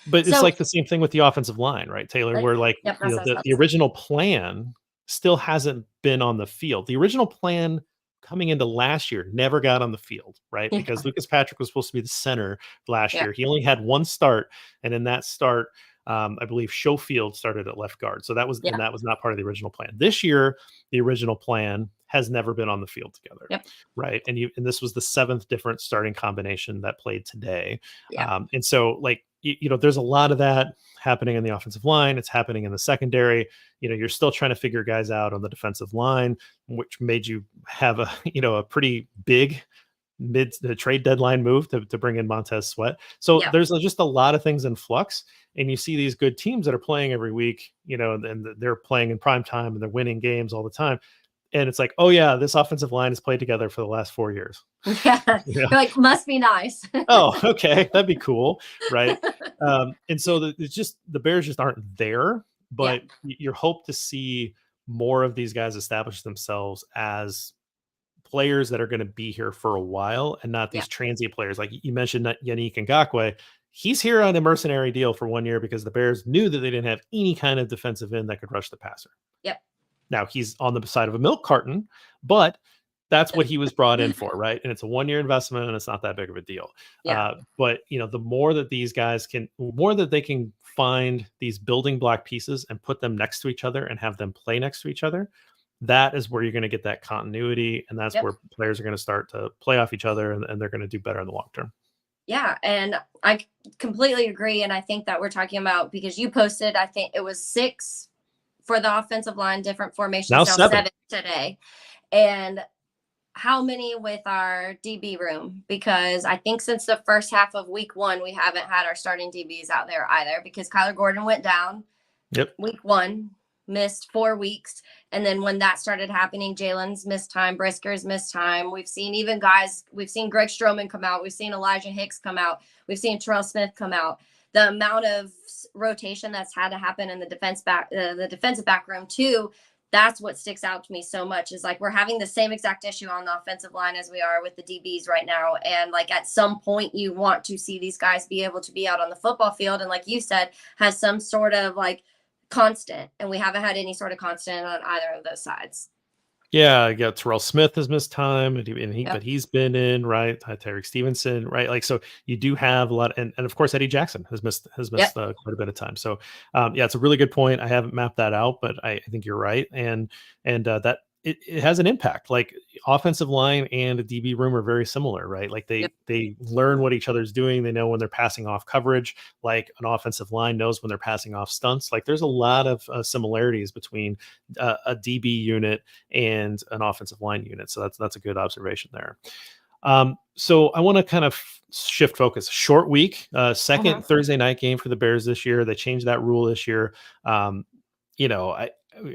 But it's So like the same thing with the offensive line, right, Taylor? Where like yep, that's what I was about the to say. original plan still hasn't been on the field. The original plan coming into last year never got on the field, right? Yeah. Because Lucas Patrick was supposed to be the center last Yeah. year. He only had one start, and in that start, I believe Schofield started at left guard. So that was Yeah. not part of the original plan. This year, the original plan has never been on the field together, Yep. right? And this was the seventh different starting combination that played today, Yeah. and so like there's a lot of that happening in the offensive line. It's happening in the secondary. You're still trying to figure guys out on the defensive line, which made you have a a pretty big mid the trade deadline move to bring in Montez Sweat. So Yeah. there's just a lot of things in flux, and you see these good teams that are playing every week, and they're playing in prime time and they're winning games all the time. And it's like, oh yeah, this offensive line has played together for the last 4 years. Yeah. Yeah. You're like, must be nice. Oh, okay, that'd be cool, right? And so it's just the Bears just aren't there, Yeah. but you hope to see more of these guys establish themselves as players that are going to be here for a while and not Yeah. these transient players. Like you mentioned, that Yannick Ngakoue, he's here on a mercenary deal for 1 year because the Bears knew that they didn't have any kind of defensive end that could rush the passer. Yep. Now he's on the side of a milk carton, but that's what he was brought in for, right? And it's a 1 year investment, and it's not that big of a deal. Yeah. But the more that these guys more that they can find these building block pieces and put them next to each other and have them play next to each other, that is where you're going to get that continuity, and that's Yep. where players are going to start to play off each other, and they're going to do better in the long term. Yeah, and I completely agree. And I think that we're talking about, because you posted, I think it was 6 for the offensive line, different formations, Now now 7. 7 today. And how many with our DB room? Because I think since the first half of week 1, we haven't had our starting DBs out there either, because Kyler Gordon went down. Yep. Week 1, missed 4 weeks. And then when that started happening, Jalen's missed time, Brisker's missed time. We've seen even guys, we've seen Greg Stroman come out. We've seen Elijah Hicks come out. We've seen Terrell Smith come out. The amount of rotation that's had to happen in the defensive back room too, that's what sticks out to me so much, is like we're having the same exact issue on the offensive line as we are with the DBs right now. And like at some point you want to see these guys be able to be out on the football field, and like you said, has some sort of like constant, and we haven't had any sort of constant on either of those sides. Yeah, Terrell Smith has missed time, Yep. but he's been in, right? Tyreek Stevenson, right? Like, so you do have a lot, and of course Eddie Jackson has missed Yep. quite a bit of time. So, yeah, it's a really good point. I haven't mapped that out, but I think you're right, and that it has an impact. Like offensive line and a DB room are very similar, right? Like Yep. they learn what each other's doing. They know when they're passing off coverage. Like an offensive line knows when they're passing off stunts. Like there's a lot of similarities between a DB unit and an offensive line unit. So that's a good observation there. So I want to kind of shift focus. Short week, second Thursday night game for the Bears this year. They changed that rule this year.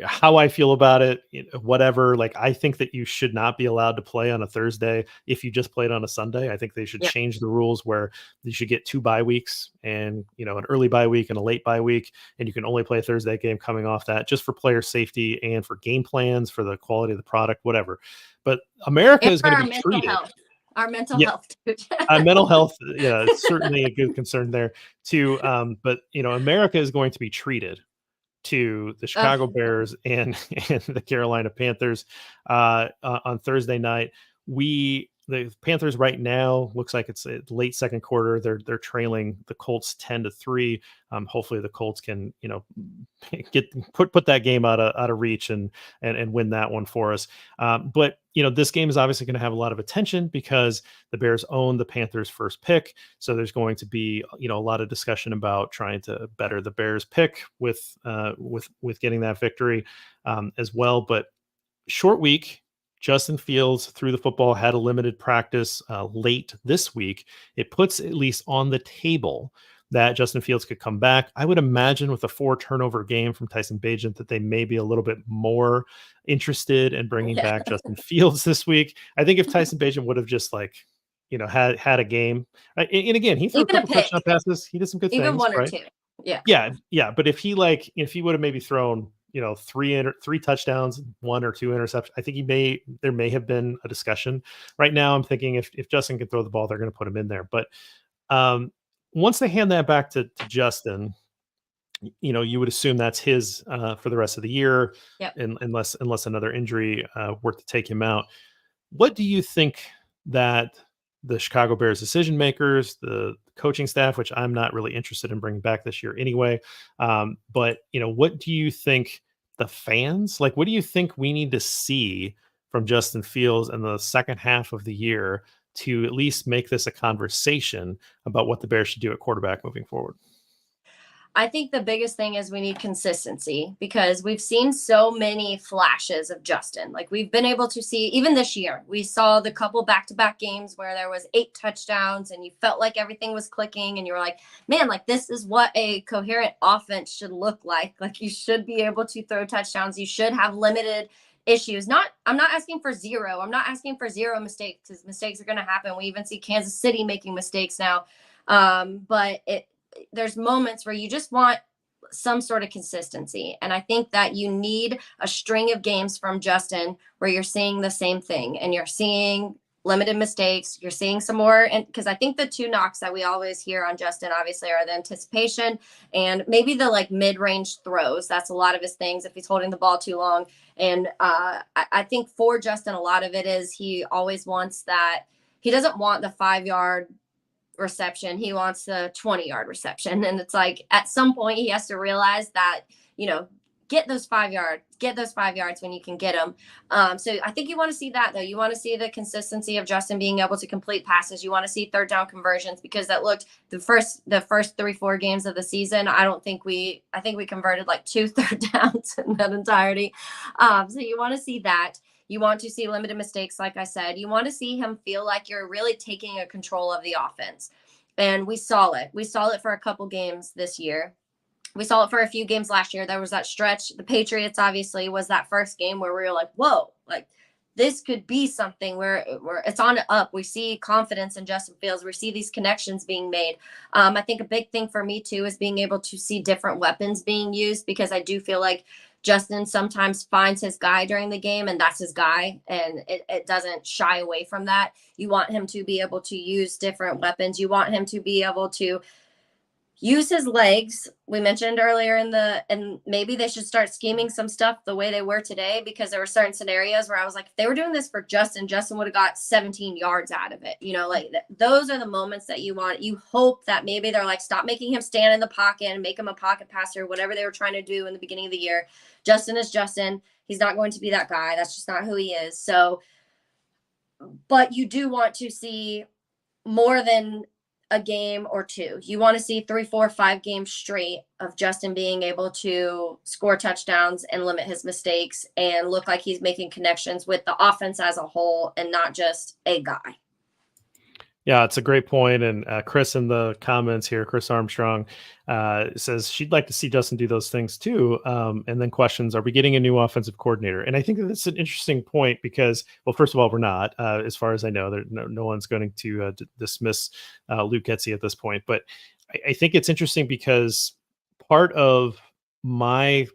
How I feel about it, whatever. Like, I think that you should not be allowed to play on a Thursday if you just played on a Sunday. I think they should change the rules where you should get 2 bye weeks, and an early bye week and a late bye week, and you can only play a Thursday game coming off that, just for player safety and for game plans, for the quality of the product, whatever. But America is going to be treated. Our mental health. Mental health, it's certainly a good concern there too. But America is going to be treated to the Chicago Bears and the Carolina Panthers on Thursday night. We the Panthers right now looks like it's a late second quarter. They're trailing the Colts 10-3. Hopefully the Colts can, get put that game out of reach and win that one for us. But this game is obviously going to have a lot of attention because the Bears own the Panthers' first pick. So there's going to be a lot of discussion about trying to better the Bears' pick with getting that victory as well. But short week. Justin Fields threw the football, had a limited practice late this week. It puts at least on the table that Justin Fields could come back. I would imagine with a 4-turnover game from Tyson Bagent that they may be a little bit more interested in bringing Yeah. back Justin Fields this week. I think if Tyson Bagent would have just had a game, and again, he threw Even a a couple pick, touchdown passes. He did some good even things, one or right? two. Yeah. Yeah. But if he would have maybe thrown, three touchdowns, 1 or 2 interceptions, I think there may have been a discussion. Right now, I'm thinking if Justin can throw the ball, they're going to put him in there. But once they hand that back to Justin, you would assume that's his for the rest of the year, Yep. unless another injury were to take him out. What do you think that the Chicago Bears decision makers, the coaching staff, which I'm not really interested in bringing back this year anyway, but what do you think the fans like? What do you think we need to see from Justin Fields in the second half of the year to at least make this a conversation about what the Bears should do at quarterback moving forward? I think the biggest thing is we need consistency because we've seen so many flashes of Justin. Like we've been able to see even this year, we saw the couple back-to-back games where there was 8 touchdowns and you felt like everything was clicking and you were like, man, like this is what a coherent offense should look like. Like you should be able to throw touchdowns. You should have limited issues. I'm not asking for zero. I'm not asking for zero mistakes because mistakes are going to happen. We even see Kansas City making mistakes now. But there's moments where you just want some sort of consistency. And I think that you need a string of games from Justin where you're seeing the same thing and you're seeing limited mistakes. You're seeing some more. And because I think the 2 knocks that we always hear on Justin, obviously, are the anticipation and maybe the mid-range throws. That's a lot of his things if he's holding the ball too long. And I think for Justin, a lot of it is he always wants that. He doesn't want the 5-yard reception. He wants a 20-yard reception. And it's like at some point he has to realize that, get those 5 yards when you can get them. So I think you want to see that though. You want to see the consistency of Justin being able to complete passes. You want to see 3rd down conversions because that looked the first 3-4 games of the season. I think we converted 2 third downs in that entirety. So you want to see that. You want to see limited mistakes, like I said. You want to see him feel like you're really taking a control of the offense. And we saw it. We saw it for a couple games this year. We saw it for a few games last year. There was that stretch. The Patriots, obviously, was that first game where we were like, whoa, like this could be something where it's on and up. We see confidence in Justin Fields. We see these connections being made. I think a big thing for me, too, is being able to see different weapons being used because I do feel like Justin sometimes finds his guy during the game, and that's his guy, and it doesn't shy away from that. You want him to be able to use different weapons. You want him to be able to use his legs. We mentioned earlier and maybe they should start scheming some stuff the way they were today because there were certain scenarios where I was like, if they were doing this for Justin would have got 17 yards out of it. Those are the moments that you want. You hope that maybe they're like, stop making him stand in the pocket and make him a pocket passer, whatever they were trying to do in the beginning of the year. Justin is Justin. He's not going to be that guy. That's just not who he is. So, but you do want to see more than a game or 2. You want to see 3, 4, 5 games straight of Justin being able to score touchdowns and limit his mistakes and look like he's making connections with the offense as a whole and not just a guy. Yeah, it's a great point. And Chris in the comments here, Chris Armstrong says she'd like to see Justin do those things too. And then questions, are we getting a new offensive coordinator? And I think that that's an interesting point because, well, first of all, we're not. As far as I know, no one's going to dismiss Luke Getsy at this point. But I think it's interesting because part of my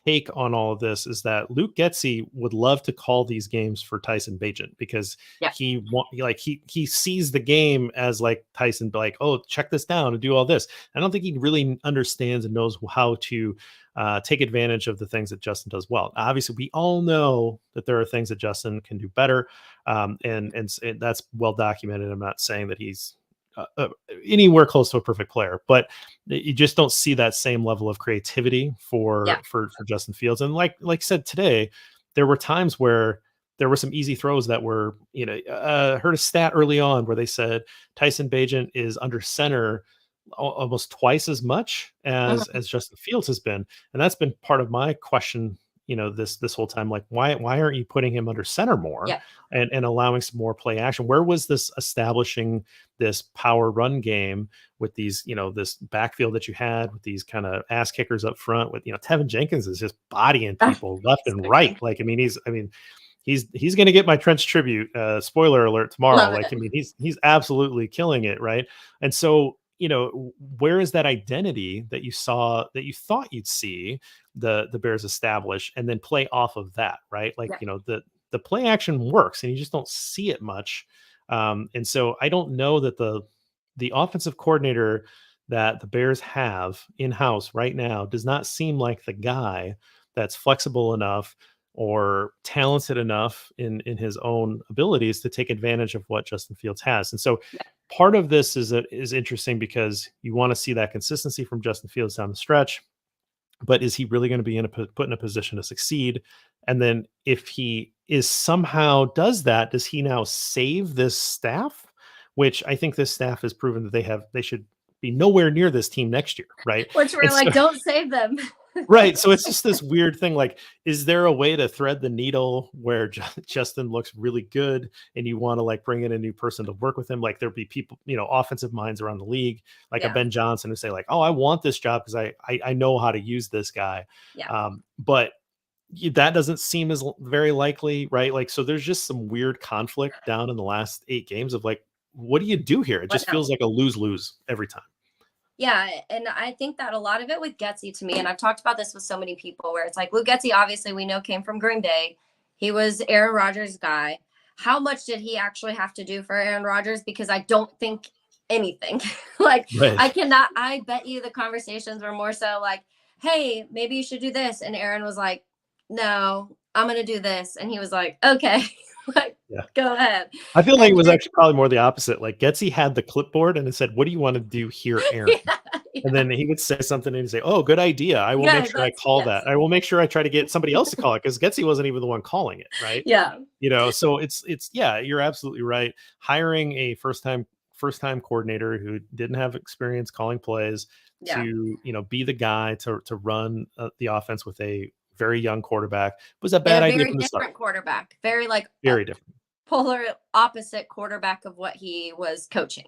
take on all of this is that Luke Getsy would love to call these games for Tyson Bagent because Yeah. he sees the game as like Tyson, like, oh, check this down and do all this. I don't think he really understands and knows how to take advantage of the things that Justin does well. Obviously, we all know that there are things that Justin can do better, and that's well documented. I'm not saying that he's anywhere close to a perfect player, but you just don't see that same level of creativity Yeah. for Justin Fields. And like I said today, there were times where there were some easy throws that were, heard a stat early on where they said Tyson Bagent is under center almost twice as much Mhm. as Justin Fields has been, and that's been part of my question. This whole time, like, why aren't you putting him under center more Yeah. and allowing some more play action? Where was this establishing this power run game with these, this backfield that you had with these kind of ass kickers up front with, Tevin Jenkins is just bodying people left So and good. right. Like, I mean, he's going to get my Trench tribute. Spoiler alert tomorrow. Love Like, I it. mean, he's absolutely killing it, right? And so, where is that identity that you saw that you thought you'd see the Bears establish and then play off of that, right? Like, Yeah. the play action works and you just don't see it much. And so I don't know that the offensive coordinator that the Bears have in house right now does not seem like the guy that's flexible enough or talented enough in his own abilities to take advantage of what Justin Fields has. And so Yeah. part of this is interesting because you want to see that consistency from Justin Fields down the stretch, but is he really going to be put in a position to succeed? And then if he is somehow does that, does he now save this staff? Which I think this staff has proven that they should be nowhere near this team next year, right? Which we're And so like, don't save them. right. So it's just this weird thing. Like, is there a way to thread the needle where Justin looks really good and you want to like bring in a new person to work with him? Like, there'd be people, offensive minds around the league, like a Yeah. Ben Johnson, who say, like, oh, I want this job because I know how to use this guy. Yeah. But that doesn't seem as very likely, right? Like, so there's just some weird conflict down in the last 8 games of like, what do you do here? It What just feels now? like a lose-lose every time. Yeah, and I think that a lot of it with Getsy to me, and I've talked about this with so many people, where it's like Luke Getsy, obviously we know came from Green Bay. He was Aaron Rodgers' guy. How much did he actually have to do for Aaron Rodgers? Because I don't think anything. Like Right. I cannot. I bet you the conversations were more so like, "Hey, maybe you should do this," and Aaron was like, "No, I'm gonna do this," and he was like, "Okay, like Yeah. go ahead." I feel like it And was then, actually probably more the opposite. Like Getsy had the clipboard and it said, "What do you want to do here, Aaron?" yeah, And yeah, then he would say something and he'd say, "Oh, good idea. I will make yeah, sure I that's call that. yes, I will make sure I try to get somebody else to call it because Getsy wasn't even the one calling it, right?" yeah, So it's yeah, you're absolutely right. Hiring a first time coordinator who didn't have experience calling plays yeah. to be the guy to run the offense with a very young quarterback was a And bad a idea very from the start. different quarterback, very like Very different. polar opposite quarterback of what he was coaching.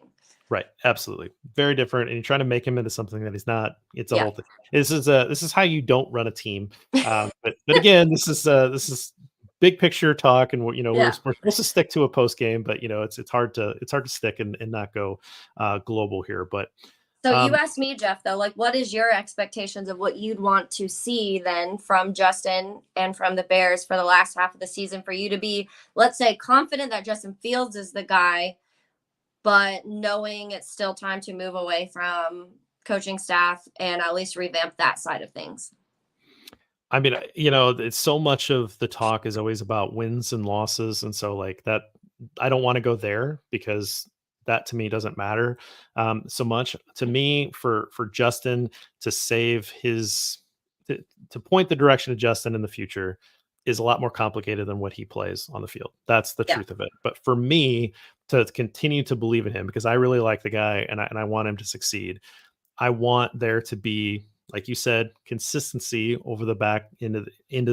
Right, absolutely. Very different, and you're trying to make him into something that he's not. It's a Yeah. whole thing. This is how you don't run a team. But again, this is big picture talk, and we're Yeah. supposed to stick to a post game, but it's hard to stick and not go global here. But So you um, asked me, Jeff, though, like, what is your expectations of what you'd want to see then from Justin and from the Bears for the last half of the season for you to be, let's say, confident that Justin Fields is the guy, but knowing it's still time to move away from coaching staff and at least revamp that side of things? I mean, it's so much of the talk is always about wins and losses, and so like that, I don't want to go there because that to me doesn't matter so much. To me, for Justin to save to point the direction of Justin in the future is a lot more complicated than what he plays on the field. That's the Yeah. truth of it. But for me to continue to believe in him because I really like the guy and I want him to succeed. I want there to be, like you said, consistency over the back into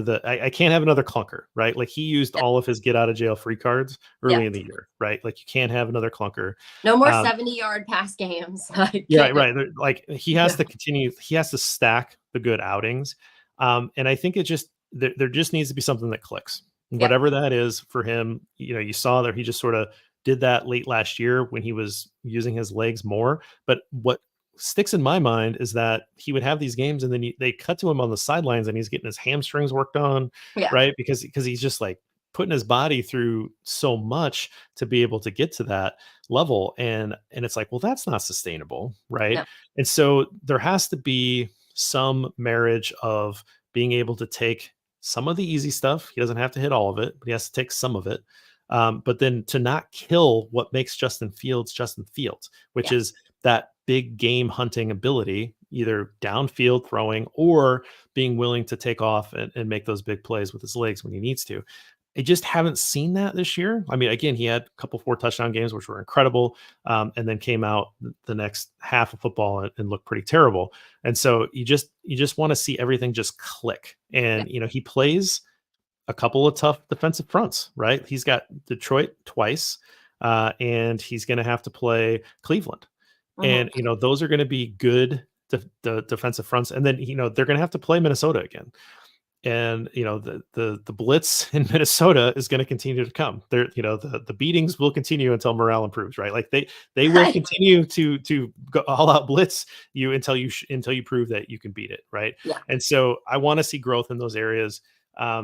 the. I can't have another clunker, right? Like he used Yeah. all of his get out of jail free cards Yeah. early in the year, right? Like you can't have another clunker. No more Um, 70-yard pass games. I yeah, can't. right. Like he has Yeah. to continue. He has to stack the good outings, and I think it just there just needs to be something that clicks, Yeah. whatever that is for him. You saw that he just sort of did that late last year when he was using his legs more. But what sticks in my mind is that he would have these games and then they cut to him on the sidelines and he's getting his hamstrings worked on, Yeah. right? Because he's just like putting his body through so much to be able to get to that level. And it's like, well, that's not sustainable, right? No. And so there has to be some marriage of being able to take some of the easy stuff. He doesn't have to hit all of it, but he has to take some of it. But then to not kill what makes Justin Fields, which Yeah. is that big game hunting ability, either downfield throwing or being willing to take off and make those big plays with his legs when he needs to. I just haven't seen that this year. I mean, again, he had a couple 4 touchdown games, which were incredible, and then came out the next half of football and looked pretty terrible. And so you just want to see everything just click. Yeah. And he plays a couple of tough defensive fronts, right? He's got Detroit twice, and he's going to have to play Cleveland, Mhm. and those are going to be good the defensive fronts, and then they're going to have to play Minnesota again. And the blitz in Minnesota is going to continue to come. There, the beatings will continue until morale improves, right? Like they will Right. continue to go all out blitz you until you prove that you can beat it, right? Yeah. And so I want to see growth in those areas. I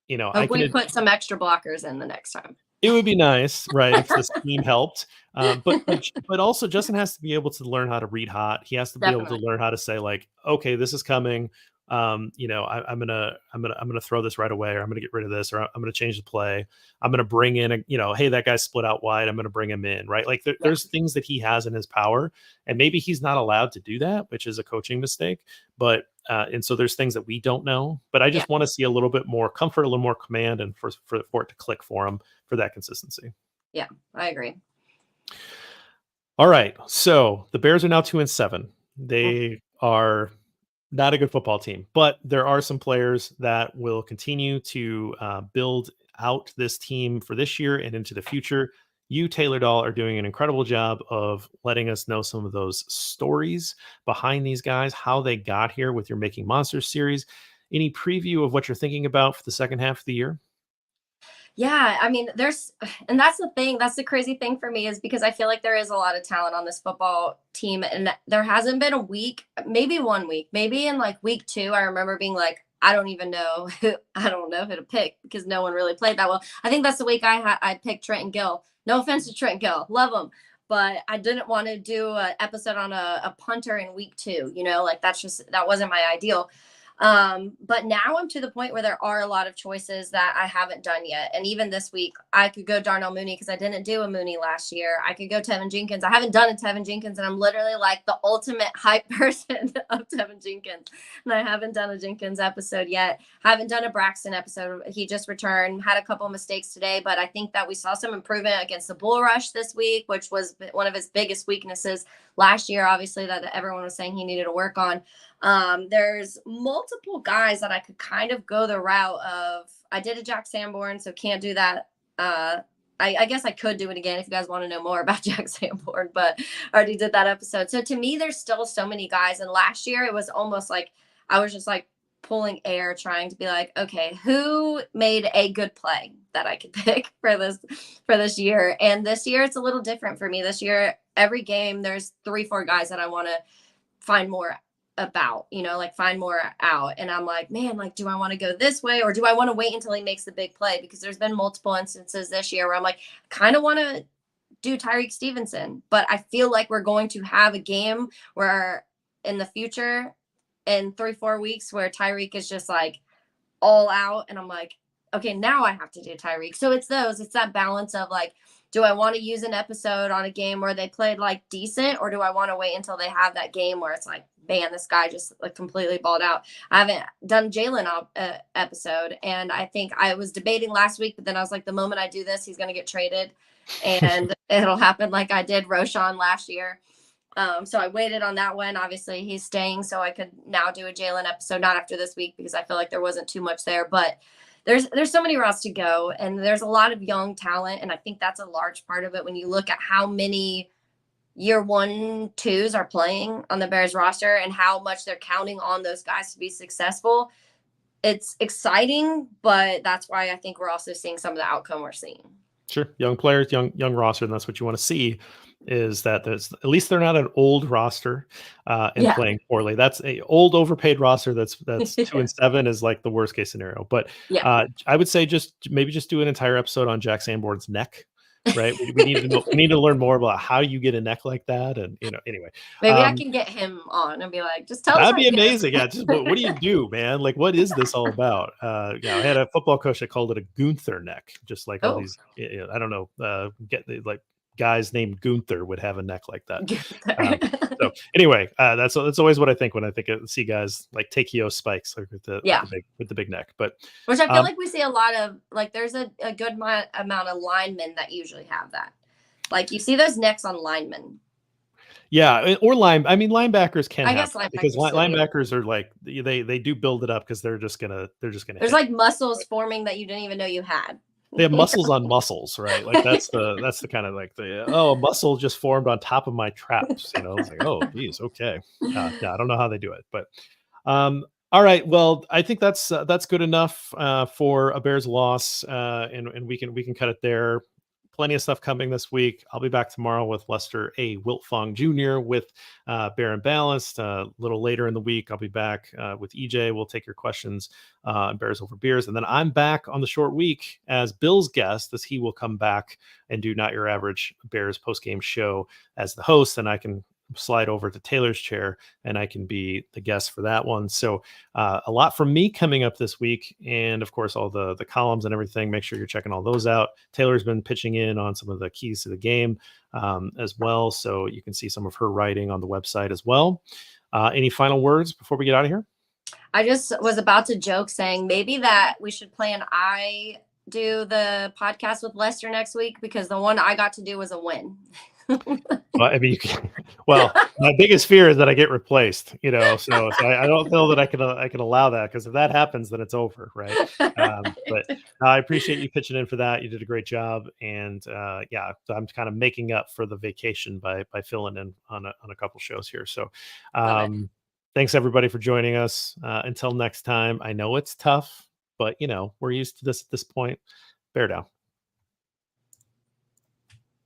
Hope we can. put some extra blockers in the next time. It would be nice, right, if the scheme helped. But also Justin has to be able to learn how to read hot. He has to be able to Definitely. learn how to say like, okay, this is coming. I'm gonna throw this right away, or I'm gonna get rid of this, or I'm gonna change the play. I'm gonna bring in hey, that guy's split out wide. I'm gonna bring him in, right? Like Yeah. there's things that he has in his power, and maybe he's not allowed to do that, which is a coaching mistake. But and so there's things that we don't know. But I Yeah. just want to see a little bit more comfort, a little more command, and for it to click for him for that consistency. Yeah. I agree. All right. So the Bears are now 2-7. Mm. They are not a good football team, but there are some players that will continue to build out this team for this year and into the future. You, Taylor Dahl, are doing an incredible job of letting us know some of those stories behind these guys, how they got here with your Making Monsters series. Any preview of what you're thinking about for the second half of the year? Yeah, I mean, and that's the thing. That's the crazy thing for me is because I feel like there is a lot of talent on this football team, and there hasn't been a week, maybe 1 week, maybe in like week 2. I remember being like, I don't even know I don't know who to pick because no one really played that well. I think that's the week I picked Trenton Gill. No offense to Trenton Gill, love him, but I didn't want to do an episode on a punter in week 2. Like that wasn't my ideal. But now I'm to the point where there are a lot of choices that I haven't done yet. And even this week, I could go Darnell Mooney because I didn't do a Mooney last year. I could go Tevin Jenkins. I haven't done a Tevin Jenkins, and I'm literally like the ultimate hype person of Tevin Jenkins. And I haven't done a Jenkins episode yet. Haven't done a Braxton episode. He just returned, had a couple mistakes today, but I think that we saw some improvement against the bull rush this week, which was one of his biggest weaknesses last year, obviously, that everyone was saying he needed to work on. There's multiple guys that I could kind of go the route of. I did a Jack Sanborn, so can't do that. I guess I could do it again if you guys want to know more about Jack Sanborn, but I already did that episode. So to me, there's still so many guys. And last year, it was almost like I was just like pulling air, trying to be like, okay, who made a good play that I could pick for this year? And this year, it's a little different for me. This year, every game, there's 3-4 guys that I want to find more about, like find more out. And I'm like, man, like, do I want to go this way or do I want to wait until he makes the big play? Because there's been multiple instances this year where I'm like, kind of want to do Tyreek Stevenson, but I feel like we're going to have a game where in the future, in 3-4 weeks, where Tyreek is just like all out. And I'm like, okay, now I have to do Tyreek. So it's that balance of like, do I want to use an episode on a game where they played like decent, or do I want to wait until they have that game where it's like, man, this guy just like completely balled out? I haven't done Jalen episode, and I think I was debating last week, but then I was like, the moment I do this, he's going to get traded, and it'll happen like I did Roshan last year. So I waited on that one. Obviously, he's staying, so I could now do a Jalen episode, not after this week because I feel like there wasn't too much there, but there's so many routes to go, and there's a lot of young talent, and I think that's a large part of it when you look at how many year 1-2s are playing on the Bears roster and how much they're counting on those guys to be successful. It's exciting, but that's why I think we're also seeing some of the outcome we're seeing. Sure, young players, young roster, and that's what you want to see. is that there's at least they're not an old roster and Yeah. playing poorly. That's a old overpaid roster that's 2-7 is like the worst case scenario. But Yeah. I would say maybe just do an entire episode on Jack Sanborn's neck. Right. We need to know, we need to learn more about how you get a neck like that. And anyway. Maybe I can get him on and be like, just tell us That'd how be you get amazing. Yeah. Just what do you do, man? Like, what is this all about? I had a football coach that called it a Gunther neck, just like all Oh. these, I don't know, like guys named Gunther would have a neck like that. So anyway, that's always what I think when I think of see guys like Takeo Spikes, like with the big neck. But which I feel like we see a lot of, like there's a good amount of linemen that usually have that. Like you see those necks on linemen. Yeah, or linebackers can have linebackers because linebackers are like they do build it up because they're just gonna There's hit. like muscles forming that you didn't even know you had. They have muscles on muscles, right? Like that's the kind of like a muscle just formed on top of my traps. It's like, oh geez, okay. Yeah, I don't know how they do it, but all right. Well, I think that's good enough for a Bears loss, and we can cut it there. Plenty of stuff coming this week. I'll be back tomorrow with Lester A. Wiltfong Jr. with Bear and Balanced. A little later in the week, I'll be back with EJ. We'll take your questions on Bears Over Beers. And then I'm back on the short week as Bill's guest, as he will come back and do Not Your Average Bears postgame show as the host. And I can slide over to Taylor's chair and I can be the guest for that one. So a lot from me coming up this week. And of course, all the columns and everything, make sure you're checking all those out. Taylor's been pitching in on some of the keys to the game as well. So you can see some of her writing on the website as well. Any final words before we get out of here? I just was about to joke saying maybe that we should plan I do the podcast with Lester next week because the one I got to do was a win. Well, my biggest fear is that I get replaced, so I don't know that I can allow that because if that happens, then it's over. Right. But I appreciate you pitching in for that. You did a great job. And so I'm kind of making up for the vacation by filling in on a couple shows here. So thanks everybody for joining us. Until next time, I know it's tough, but we're used to this at this point. Bear down.